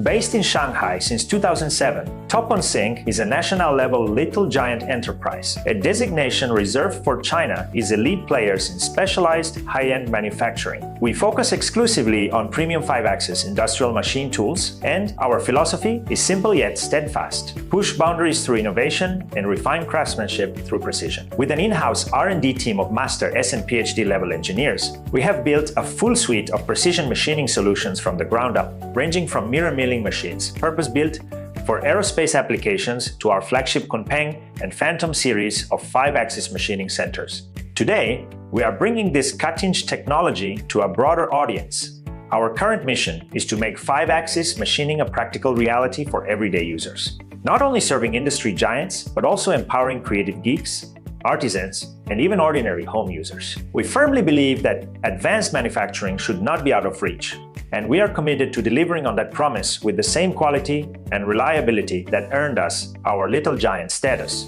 Based in Shanghai since 2007, TOPNC is a national-level Little Giant enterprise. A designation reserved for China is elite players in specialized high-end manufacturing. We focus exclusively on premium 5-axis industrial machine tools, and our philosophy is simple yet steadfast. Push boundaries through innovation and refine craftsmanship through precision. With an in-house R&D team of master S and PhD level engineers, we have built a full suite of precision machining solutions from the ground up, ranging from mirror milling machines, purpose-built for aerospace applications, to our flagship TOPNC and Phantom series of 5-axis machining centers. Today, we are bringing this cutting-edge technology to a broader audience. Our current mission is to make 5-axis machining a practical reality for everyday users, not only serving industry giants, but also empowering creative geeks, artisans, and even ordinary home users. We firmly believe that advanced manufacturing should not be out of reach, and we are committed to delivering on that promise with the same quality and reliability that earned us our Little Giant status.